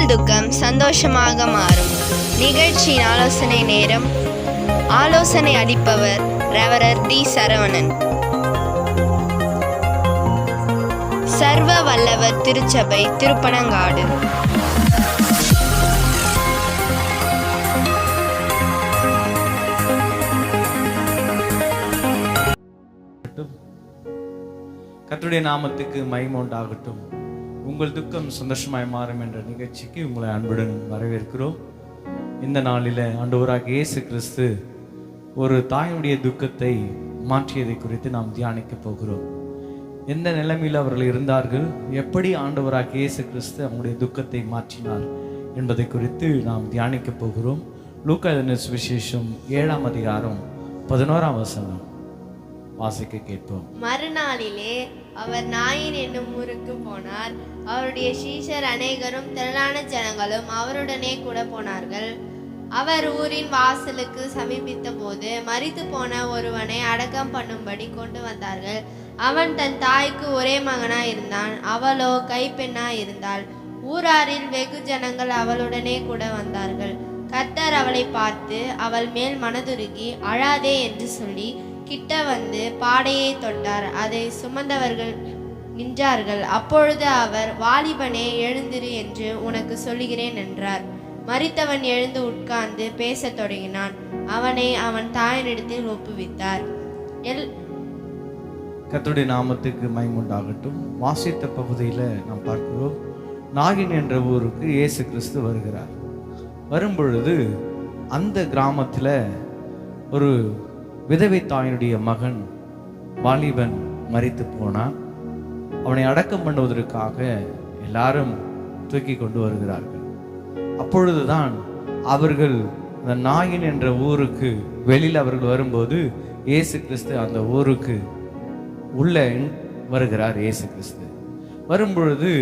உங்கள் துக்கம் சந்தோஷமாக மாறும். நிகழ்ச்சியின் ஆலோசனை நேரம். ஆலோசனை அளிப்பவர் ரெவரர் டி. சரவணன். சர்வ வல்லவர் திருச்சபை, திருப்பனங்காடு. கர்த்தருடைய நாமத்துக்கு மகிமை உண்டாகட்டும். உங்கள் துக்கம் சந்தோஷமாய் மாறும் என்ற நிகழ்ச்சிக்கு உங்களை அன்புடன் வரவேற்கிறோம். இந்த நாளில் ஆண்டவராகிய இயேசு கிறிஸ்து ஒரு தாயுடைய துக்கத்தை மாற்றியதை குறித்து நாம் தியானிக்க போகிறோம். எந்த நிலைமையில் அவர்கள் இருந்தார்கள், எப்படி ஆண்டவராகிய இயேசு கிறிஸ்து அவங்களுடைய துக்கத்தை மாற்றினார் என்பதை குறித்து நாம் தியானிக்க போகிறோம். லூக்கா எழுதின சுவிசேஷம் 7ஆம் அதிகாரம் 11ஆம் வசனம் வாசிக்க கேட்போம். மறுநாளிலே அவர் நாயின் என்னும் ஊருக்கு போனார். அவருடைய சீஷர் அநேகரும் திரளான ஜனங்களும் அவருடனே கூட போனார்கள். அவர் ஊரின் வாசலுக்கு சமீபித்த போது மரித்து போன ஒருவனை அடக்கம் பண்ணும்படி கொண்டு வந்தார்கள். அவன் தன் தாய்க்கு ஒரே மகனாய் இருந்தான். அவளோ கைப்பெண்ணாய் இருந்தாள். ஊராரில் வெகு ஜனங்கள் அவளுடனே கூட வந்தார்கள். கர்த்தர் அவளை பார்த்து அவள் மேல் மனதுருகி அழாதே என்று சொல்லி கிட்ட வந்து பாடையை தொட்டார். அதை சுமந்தவர்கள் நின்றார்கள். அப்பொழுது அவர், வாலிபனே எழுந்திரு என்று உனக்கு சொல்லுகிறேன் என்றார். மரித்தவன் எழுந்து உட்கார்ந்து பேசத் தொடங்கினான். அவனை அவன் தாயினிடத்தில் ஒப்புவித்தார். கர்த்தருடைய நாமத்துக்கு மகிமை உண்டாகட்டும். வாசித்த பகுதியில் நாம் பார்க்கிறோம், நாகின் என்ற ஊருக்கு இயேசு கிறிஸ்து வருகிறார். வரும்பொழுது அந்த கிராமத்தில் ஒரு விதவை தாயினுடைய மகன் வாலிபன் மரித்து போனான். அவனை அடக்கம் பண்ணுவதற்காக எல்லாரும் தூக்கி கொண்டு வருகிறார்கள். அப்பொழுதுதான் அவர்கள் அந்த நாயின் என்ற ஊருக்கு வெளியில் அவர்கள் வரும்போது இயேசு கிறிஸ்து அந்த ஊருக்கு உள்ளே வருகிறார். இயேசு கிறிஸ்து வரும்பொழுது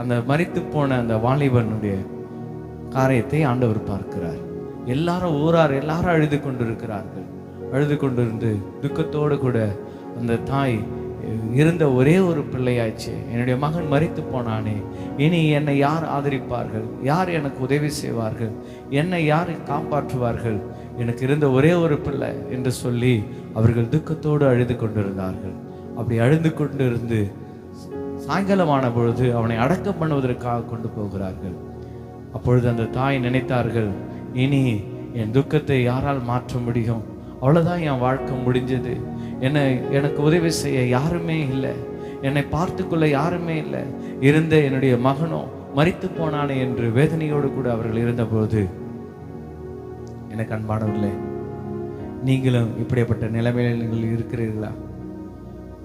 அந்த மரித்து போன அந்த வாலிபனுடைய காரியத்தை ஆண்டவர் பார்க்கிறார். எல்லாரும் ஊரார் எல்லாரும் அழுது கொண்டிருக்கிறார்கள். அழுது கொண்டிருந்து துக்கத்தோடு கூட அந்த தாய், இருந்த ஒரே ஒரு பிள்ளையாச்சு, என்னுடைய மகன் மரித்து போனானே, இனி என்னை யார் ஆதரிப்பார்கள், யார் எனக்கு உதவி செய்வார்கள், என்னை யார் காப்பாற்றுவார்கள், எனக்கு இருந்த ஒரே ஒரு பிள்ளை என்று சொல்லி அவர்கள் துக்கத்தோடு அழுது கொண்டிருந்தார்கள். அப்படி அழுது கொண்டிருந்து சாயங்காலமான பொழுது அவனை அடக்கம் பண்ணுவதற்காக கொண்டு போகிறார்கள். அப்பொழுது அந்த தாய் நினைத்தார்கள், இனி என் துக்கத்தை யாரால் மாற்ற முடியும், அவ்வளோதான், என் வாழ்க்கை முடிஞ்சது, எனக்கு உதவி செய்ய யாருமே இல்லை, என்னை பார்த்துக்கொள்ள யாருமே இல்லை, இருந்த என்னுடைய மகனோ மரித்து போனானே என்று வேதனையோடு கூட அவர்கள் இருந்தபோது, எனக்கு அன்பானவர்களே, நீங்களும் இப்படிப்பட்ட நிலைமையில் நீங்கள் இருக்கிறீர்களா?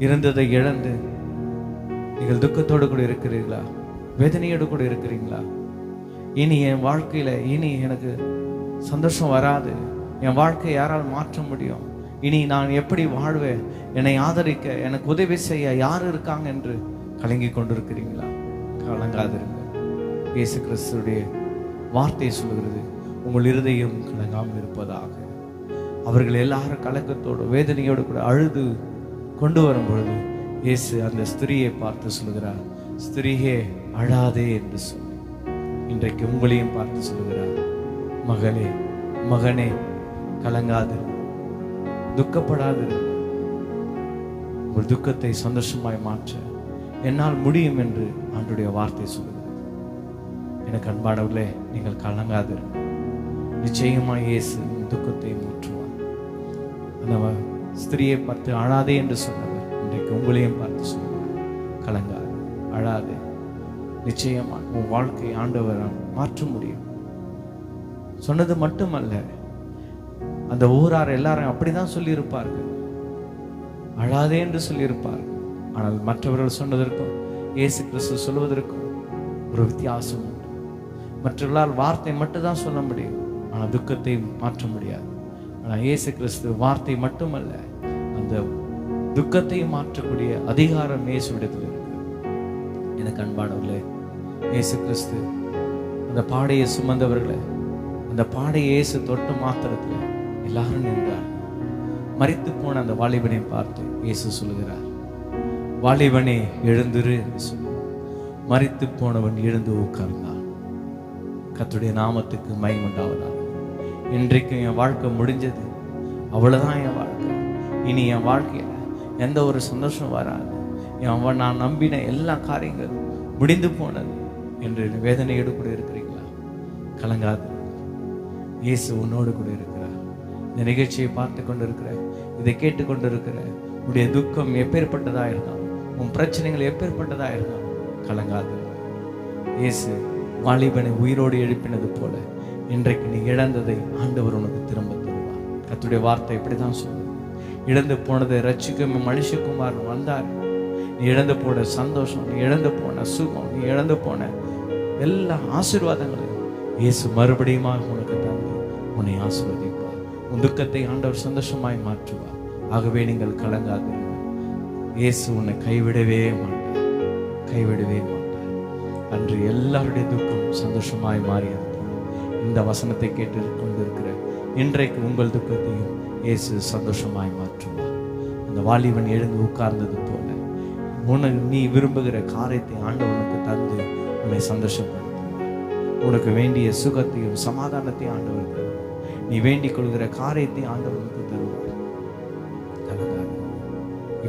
இருந்ததை இழந்து நீங்கள் துக்கத்தோடு கூட இருக்கிறீர்களா? வேதனையோடு கூட இருக்கிறீங்களா? இனி என் வாழ்க்கையில் இனி எனக்கு சந்தோஷம் வராது, என் வாழ்க்கையை யாரால் மாற்ற முடியும், இனி நான் எப்படி வாழ்வேன், என்னை ஆதரிக்க எனக்கு உதவி செய்ய யார் இருக்காங்க என்று கலங்கி கொண்டிருக்கிறீங்களா? கலங்காதிருங்க. இயேசு கிறிஸ்துடைய வார்த்தை சொல்கிறது, உங்கள் இருதயம் கலங்காமல் இருப்பதாக. அவர்கள் எல்லாரும் கலக்கத்தோடு வேதனையோடு கூட அழுது கொண்டு வரும் பொழுது இயேசு அந்த ஸ்திரியை பார்த்து சொல்கிறார், ஸ்திரியே அழாதே என்று சொல்லி இன்றைக்கு உங்களையும் பார்த்து சொல்கிறார், மகளே மகனே கலங்காது, துக்கப்படாது, உங்கள் துக்கத்தை சந்தோஷமாய் மாற்ற என்னால் முடியும் என்று ஆண்டுடைய வார்த்தை சொல்லுகிறது. எனக்கு அன்பானவர்களே, நீங்கள் கலங்காது, நிச்சயமாய் இயேசு துக்கத்தை மாற்றுவார். அந்த ஸ்திரியை பார்த்து அழாதே என்று சொன்னவர் இன்றைக்கு உங்களையும் பார்த்து சொல்லுவார், கலங்காது, அழாதே, நிச்சயமாக உன் வாழ்க்கையை ஆண்டவரால் மாற்ற முடியும். சொன்னது மட்டுமல்ல, அந்த ஊரார் எல்லாரும் அப்படிதான் சொல்லியிருப்பார்கள், அழாதே என்று சொல்லியிருப்பார்கள். ஆனால் மற்றவர்கள் சொன்னதற்கும் இயேசு கிறிஸ்து சொல்வதற்கும் ஒரு வித்தியாசம் உண்டு. மற்றவர்களால் வார்த்தை மட்டும்தான் சொல்ல முடியும், ஆனால் துக்கத்தை மாற்ற முடியாது. ஆனால் இயேசு கிறிஸ்து வார்த்தை மட்டுமல்ல, அந்த துக்கத்தை மாற்றக்கூடிய அதிகாரம் இயேசுவிடத்தில் இருக்கு. எனக்கு அன்பானவர்களே, இயேசு கிறிஸ்து அந்த பாடையை சுமந்தவர்களை, அந்த பாடையை இயேசு தொட்டு மாத்திரத்தில் எல்லாரும் நின்றார். மரித்து போன அந்த வாலிபனை பார்த்து இயேசு சொல்லுகிறார், வாலிபனே எழுந்திரு என்று சொல்லி மரித்து போனவன் எழுந்து உட்கார்ந்தான். கர்த்தருடைய நாமத்துக்கு மகிமை உண்டாவதாக. இன்றைக்கும் என் வாழ்க்கை முடிஞ்சது, அவ்வளோதான் என் வாழ்க்கை. இனி என் வாழ்க்கையில் எந்த ஒரு சந்தோஷம் வராது. நான் நம்பின எல்லா காரியங்களும் முடிந்து போனது என்று வேதனையோடு கூட இருக்கிறீங்களா? கலங்காது, இயேசு உன்னோடு கூட இருக்கிறார். இந்த நிகழ்ச்சியை பார்த்து கொண்டு இருக்கிற, இதை கேட்டுக்கொண்டு இருக்கிற, உன்னுடைய துக்கம் எப்பேற்பட்டதா இருந்தாலும், உன் பிரச்சனைகள் எப்பேற்பட்டதா இருந்தாலும் கலங்காது. இயேசு வாலிபனை உயிரோடு எழுப்பினது போல இன்றைக்கு நீ இழந்ததை ஆண்டவர் உனக்கு திரும்ப தருவார். கர்த்தருடைய வார்த்தை இப்படிதான் சொல்லுது. இழந்து போனதை ரட்சிக்கும் மனுஷகுமாரன் வந்தார். நீ இழந்து போன சந்தோஷம், நீ இழந்து போன சுகம், நீ இழந்து போன எல்லா ஆசீர்வாதங்களையும் இயேசு மறுபடியும் உனக்கு தந்து உன்னை ஆசீர்வதிப்பார். உன் துக்கத்தை ஆண்டவர் சந்தோஷமாய் மாற்றுவார். ஆகவே நீங்கள் கலங்காதீர்கள். இயேசு உன்னை கைவிடவே மாட்டார், கைவிடவே மாட்டார். அன்று எல்லாருடைய துக்கம் சந்தோஷமாய் மாறியது. இந்த வசனத்தை கேட்டு கொண்டிருக்கிற இன்றைக்கு உங்கள் துக்கத்தையும் இயேசு சந்தோஷமாய் மாற்றுவார். அந்த வாலிபன் எழுந்து உட்கார்ந்தது போல நீ விரும்புகிற காரியத்தை ஆண்டவனுக்கு தந்து உன்னை சந்தோஷப்படுத்துவார். உனக்கு வேண்டிய சுகத்தையும் சமாதானத்தையும் ஆண்டவர் தருவார். நீ வேண்டிக் கொள்கிற காரியத்தை ஆண்டவனுக்கு தருவார்.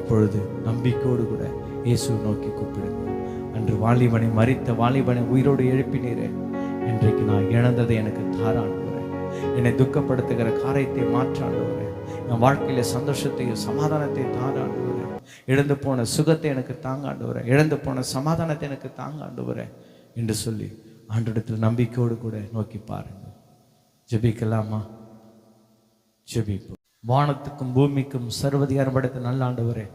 இப்பொழுது நம்பிக்கையோடு கூட இயேசு நோக்கி கூப்பிடுங்க. அன்று வாலிபனை மரித்த வாலிபனை உயிரோடு எழுப்பினீரே, இன்றைக்கு நான் இழந்ததை எனக்கு தாராண்டுகிறேன். என்னை துக்கப்படுத்துகிற காரியத்தை மாற்றாண்டுகிறேன். என் வாழ்க்கையில சந்தோஷத்தையும் சமாதானத்தையும் தாராண்டுகிறேன். இழந்து போன சுகத்தை எனக்கு தாங்காண்டுகிறேன். இழந்து போன சமாதானத்தை எனக்கு தாங்காண்டுகிறேன் என்று சொல்லி ஆண்டவரிடத்தில் நம்பிக்கையோடு கூட நோக்கி பாருங்க. ஜெபிக்கலாமா? ஜெபிப்போம். வானத்துக்கும் பூமிக்கும் சர்வதிகாரம் படைத்த நல்ல ஆண்டவரே,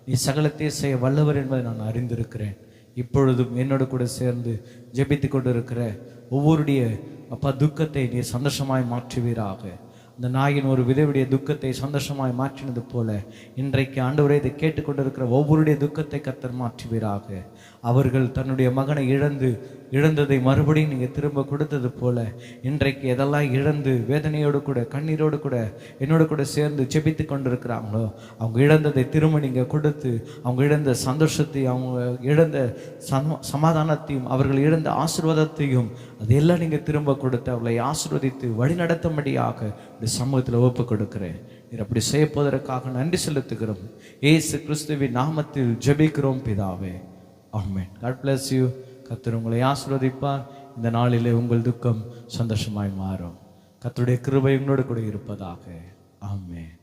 நீ சகலத்தை செய்ய வல்லவர் என்பதை நான் அறிந்திருக்கிறேன். இப்பொழுதும் என்னோடு கூட சேர்ந்து ஜெபித்து கொண்டு இருக்கிற ஒவ்வொருடைய அப்பா துக்கத்தை நீ சந்தோஷமாய் மாற்றுவீராக. இந்த நாயின் ஒரு விதவுடைய துக்கத்தை சந்தோஷமாய் மாற்றினது போல இன்றைக்கு ஆண்டவரே இதை கேட்டுக்கொண்டிருக்கிற ஒவ்வொருடைய துக்கத்தை கர்த்தர் மாற்றுவீராக. அவர்கள் தன்னுடைய மகனை இழந்ததை மறுபடியும் நீங்கள் திரும்ப கொடுத்தது போல இன்றைக்கு எதெல்லாம் இழந்து வேதனையோடு கூட கண்ணீரோடு கூட என்னோடு கூட சேர்ந்து ஜெபித்து கொண்டிருக்கிறாங்களோ, அவங்க இழந்ததை திரும்ப நீங்கள் கொடுத்து, அவங்க இழந்த சந்தோஷத்தையும் அவங்க இழந்த சமாதானத்தையும் அவர்கள் இழந்த ஆசீர்வாதத்தையும் அதையெல்லாம் நீங்கள் திரும்ப கொடுத்து அவர்களை ஆசீர்வதித்து வழிநடத்தும்படியாக இந்த சமூகத்தில் ஒப்பு கொடுக்கிறேன். நீர் அப்படி செய்ய போவதற்காக நன்றி செலுத்துகிறோம். இயேசு கிறிஸ்துவின் நாமத்தில் ஜெபிக்கிறோம் பிதாவே, ஆமென். God bless you. கர்த்தர் உங்களை ஆசீர்வதிப்பார். இந்த நாளிலே உங்கள் துக்கம் சந்தோஷமாய் மாறும். கர்த்தருடைய கிருபை உங்களோடு கூட இருப்பதாக. ஆமென்.